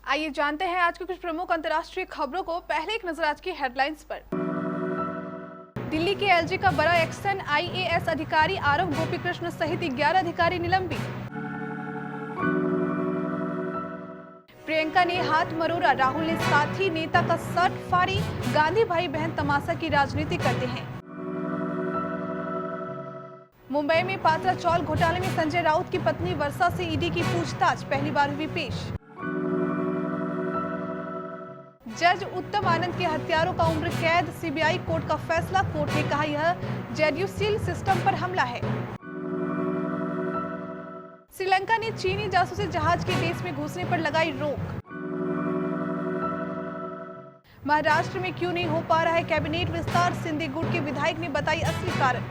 आइए जानते हैं आज की कुछ प्रमुख अंतर्राष्ट्रीय खबरों को। पहले एक नजर आज की हेडलाइंस पर। दिल्ली के एलजी का बड़ा एक्शन, आईएएस अधिकारी आरव गोपीकृष्ण सहित 11 अधिकारी निलंबित। प्रियंका ने हाथ मरोड़ा, राहुल ने साथी नेता का शर्ट फाड़ी, गांधी भाई बहन तमाशा की राजनीति करते हैं। मुंबई में पात्रा चौल घोटाले में संजय राउत की पत्नी वर्षा से ईडी की पूछताछ पहली बार हुई पेश। जज उत्तम आनंद के हत्यारों का उम्र कैद, सीबीआई कोर्ट का फैसला। कोर्ट ने कहा यह जेड्यूसियल सिस्टम पर हमला है। श्रीलंका ने चीनी जासूसी जहाज के देश में घुसने पर लगाई रोक। महाराष्ट्र में क्यों नहीं हो पा रहा है कैबिनेट विस्तार, सिंधी गुट के विधायक ने बताई असली कारण।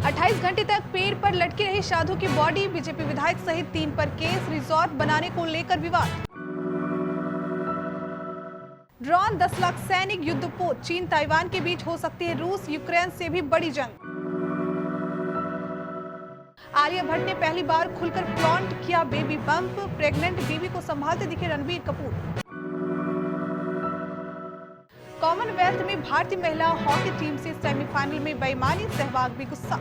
28 घंटे तक पेड़ पर लटकी रही साधु की बॉडी, बीजेपी विधायक सहित 3 पर केस। रिजॉर्ट बनाने को लेकर विवाद। ड्रोन 10 लाख सैनिक युद्धपोत, चीन ताइवान के बीच हो सकती है रूस यूक्रेन से भी बड़ी जंग। आलिया भट्ट ने पहली बार खुलकर फ्लॉन्ट किया बेबी बम्प, प्रेग्नेंट बीवी को संभालते दिखे रणबीर कपूर। कॉमनवेल्थ में भारतीय महिला हॉकी टीम से सेमीफाइनल में बेईमानी, सहवाग भी गुस्सा।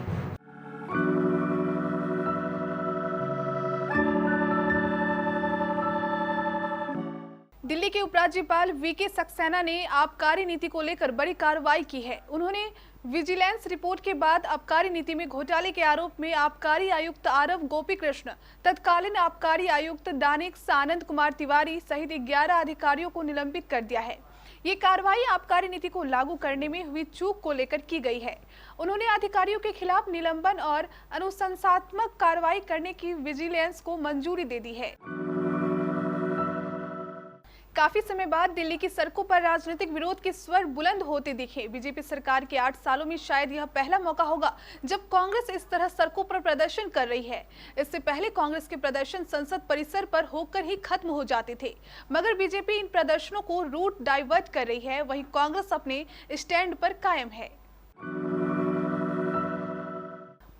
दिल्ली के उपराज्यपाल वीके सक्सेना ने आबकारी नीति को लेकर बड़ी कार्रवाई की है। उन्होंने विजिलेंस रिपोर्ट के बाद आबकारी नीति में घोटाले के आरोप में आबकारी आयुक्त आरव गोपीकृष्ण, तत्कालीन आबकारी आयुक्त दानिश आनंद कुमार तिवारी सहित 11 अधिकारियों को निलंबित कर दिया है। ये कार्रवाई आबकारी नीति को लागू करने में हुई चूक को लेकर की गई है। उन्होंने अधिकारियों के खिलाफ निलंबन और अनुशंसात्मक कार्रवाई करने की विजिलेंस को मंजूरी दे दी है। काफी समय बाद दिल्ली की सड़कों पर राजनीतिक विरोध के स्वर बुलंद होते दिखे। बीजेपी सरकार के 8 सालों में शायद यह पहला मौका होगा जब कांग्रेस इस तरह सड़कों पर प्रदर्शन कर रही है। इससे पहले कांग्रेस के प्रदर्शन संसद परिसर पर होकर ही खत्म हो जाते थे, मगर बीजेपी इन प्रदर्शनों को रूट डाइवर्ट कर रही है। वहीं कांग्रेस अपने स्टैंड पर कायम है।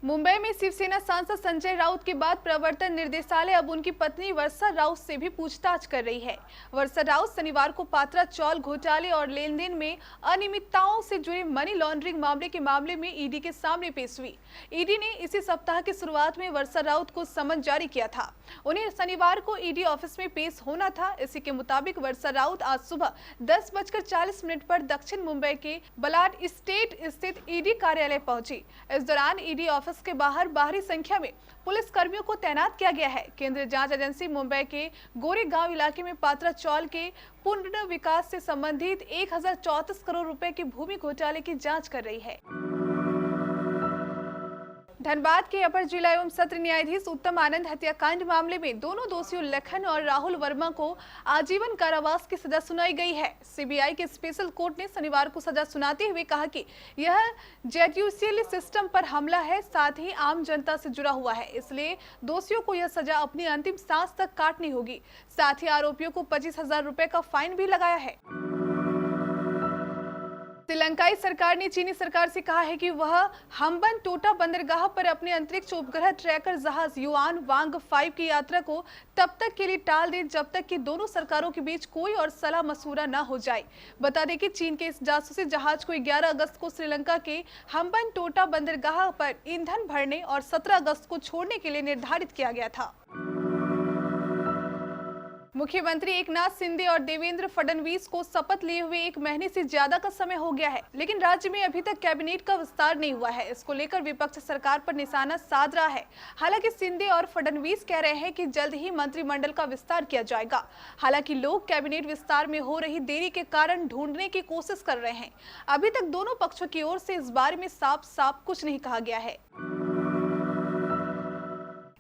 मुंबई में शिवसेना सांसद संजय राउत के बाद प्रवर्तन निर्देशालय अब उनकी पत्नी वर्षा राउत से भी पूछताछ कर रही है। वर्षा राउत शनिवार को पात्रा चौल घोटाले और लेन देन में अनियमितताओं से जुड़े मनी लॉन्ड्रिंग मामले में ईडी के सामने पेश हुई। ईडी ने इसी सप्ताह की शुरुआत में वर्षा राउत को समन जारी किया था। उन्हें शनिवार को ईडी ऑफिस में पेश होना था। इसी के मुताबिक वर्षा राउत आज सुबह 10:40 पर दक्षिण मुंबई के बलाड स्टेट स्थित ईडी कार्यालय पहुंची। इस दौरान ईडी ऑफिस के बाहर बाहरी संख्या में पुलिस कर्मियों को तैनात किया गया है। केंद्रीय जांच एजेंसी मुंबई के गोरेगांव इलाके में पात्रा चौल के पुनर्विकास से संबंधित 1034 करोड़ रुपए के भूमि घोटाले की जांच कर रही है। धनबाद के अपर जिला एवं सत्र न्यायाधीश उत्तम आनंद हत्याकांड मामले में दोनों दोषियों लखन और राहुल वर्मा को आजीवन कारावास की सजा सुनाई गई है। सीबीआई के स्पेशल कोर्ट ने शनिवार को सजा सुनाते हुए कहा कि यह जेड्यूसियल सिस्टम पर हमला है, साथ ही आम जनता से जुड़ा हुआ है, इसलिए दोषियों को यह सजा अपनी अंतिम सांस तक काटनी होगी। साथ ही आरोपियों को 25,000 रुपए का फाइन भी लगाया है। श्रीलंकाई सरकार ने चीनी सरकार से कहा है कि वह हम्बन टोटा बंदरगाह पर अपने अंतरिक्ष उपग्रह ट्रैकर जहाज युआन वांग 5 की यात्रा को तब तक के लिए टाल दे जब तक कि दोनों सरकारों के बीच कोई और सलाह मशवरा न हो जाए। बता दें कि चीन के इस जासूसी जहाज को 11 अगस्त को श्रीलंका के हम्बन टोटा बंदरगाह पर ईंधन भरने और 17 अगस्त को छोड़ने के लिए निर्धारित किया गया था। मुख्यमंत्री एकनाथ शिंदे और देवेंद्र फडणवीस को शपथ लिए हुए 1 महीने से ज्यादा का समय हो गया है, लेकिन राज्य में अभी तक कैबिनेट का विस्तार नहीं हुआ है। इसको लेकर विपक्ष सरकार पर निशाना साध रहा है। हालांकि शिंदे और फडणवीस कह रहे हैं कि जल्द ही मंत्रिमंडल का विस्तार किया जाएगा। हालांकि लोग कैबिनेट विस्तार में हो रही देरी के कारण ढूंढने की कोशिश कर रहे हैं। अभी तक दोनों पक्षों की ओर से इस बारे में साफ कुछ नहीं कहा गया है।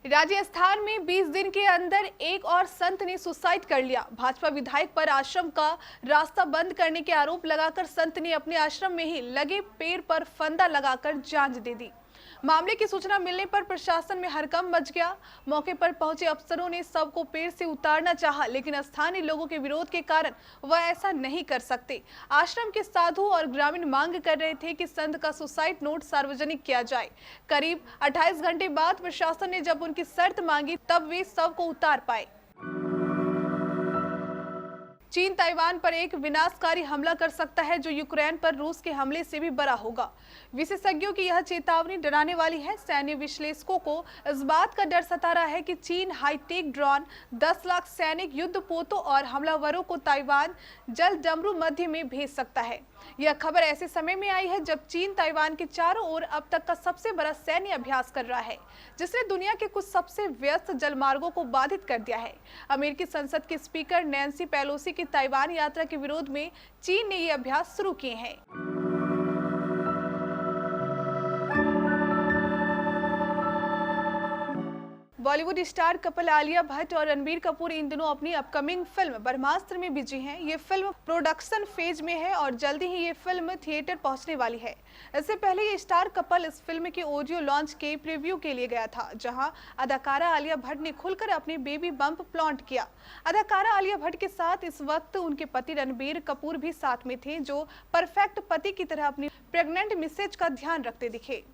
राजस्थान में 20 दिन के अंदर एक और संत ने सुसाइड कर लिया। भाजपा विधायक पर आश्रम का रास्ता बंद करने के आरोप लगाकर संत ने अपने आश्रम में ही लगे पेड़ पर फंदा लगाकर जान दे दी। मामले की सूचना मिलने पर प्रशासन में हड़कंप मच गया। मौके पर पहुंचे अफसरों ने शव को पेड़ से उतारना चाहा, लेकिन स्थानीय लोगों के विरोध के कारण वह ऐसा नहीं कर सकते। आश्रम के साधु और ग्रामीण मांग कर रहे थे कि संत का सुसाइड नोट सार्वजनिक किया जाए। करीब 28 घंटे बाद प्रशासन ने जब उनकी शर्त मांगी, तब वे शव को उतार पाए। चीन ताइवान पर एक विनाशकारी हमला कर सकता है, जो यूक्रेन पर रूस के हमले से भी बड़ा होगा। विशेषज्ञों की यह चेतावनी डराने वाली है। सैन्य विश्लेषकों को इस बात का डर सता रहा है कि चीन हाईटेक ड्रोन, 10 लाख सैनिक युद्धपोतों और हमलावरों को ताइवान जल डमरू मध्य में भेज सकता है। यह खबर ऐसे समय में आई है जब चीन ताइवान के चारों ओर अब तक का सबसे बड़ा सैन्य अभ्यास कर रहा है, जिसने दुनिया के कुछ सबसे व्यस्त जलमार्गों को बाधित कर दिया है। अमेरिकी संसद के स्पीकर नैन्सी पेलोसी की ताइवान यात्रा के विरोध में चीन ने ये अभ्यास शुरू किए हैं। बॉलीवुड स्टार कपल आलिया भट्ट और रणबीर कपूर इन दिनों अपनी अपकमिंग फिल्म ब्रह्मास्त्र में बिजी हैं। ये फिल्म प्रोडक्शन फेज में है और जल्दी ही ये फिल्म थिएटर पहुंचने वाली है। इससे पहले ये स्टार कपल इस फिल्म के ऑडियो लॉन्च के प्रीव्यू के लिए गया था, जहां अदाकारा आलिया भट्ट ने खुलकर अपने बेबी बम्प फ्लॉन्ट किया। अदाकारा आलिया भट्ट के साथ इस वक्त उनके पति रणबीर कपूर भी साथ में थे, जो परफेक्ट पति की तरह अपनी प्रेग्नेंट मिसेज का ध्यान रखते दिखे।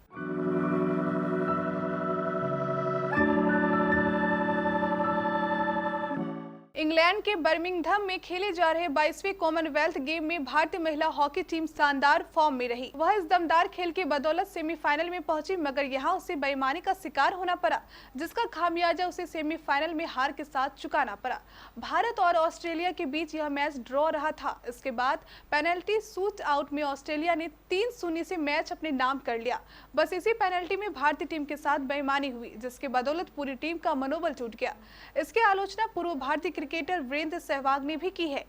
इंग्लैंड के बर्मिंघम में खेले जा रहे 22वें कॉमनवेल्थ गेम में भारतीय महिला हॉकी टीम शानदार फॉर्म में रही। वह इस दमदार खेल की बदौलत सेमीफाइनल में पहुंची, मगर यहां उसे बेईमानी का शिकार होना पड़ा, जिसका खामियाजा उसे सेमीफाइनल में हार के साथ चुकाना पड़ा। भारत और ऑस्ट्रेलिया के बीच यह मैच ड्रॉ रहा था। इसके बाद पेनल्टी शूट आउट में ऑस्ट्रेलिया ने 3-0 से मैच अपने नाम कर लिया। बस इसी पेनल्टी में भारतीय टीम के साथ बेईमानी हुई, जिसके बदौलत पूरी टीम का मनोबल टूट गया। इसकी आलोचना पूर्व भारतीय क्रिकेटर वीरेंद्र सहवाग ने भी की है।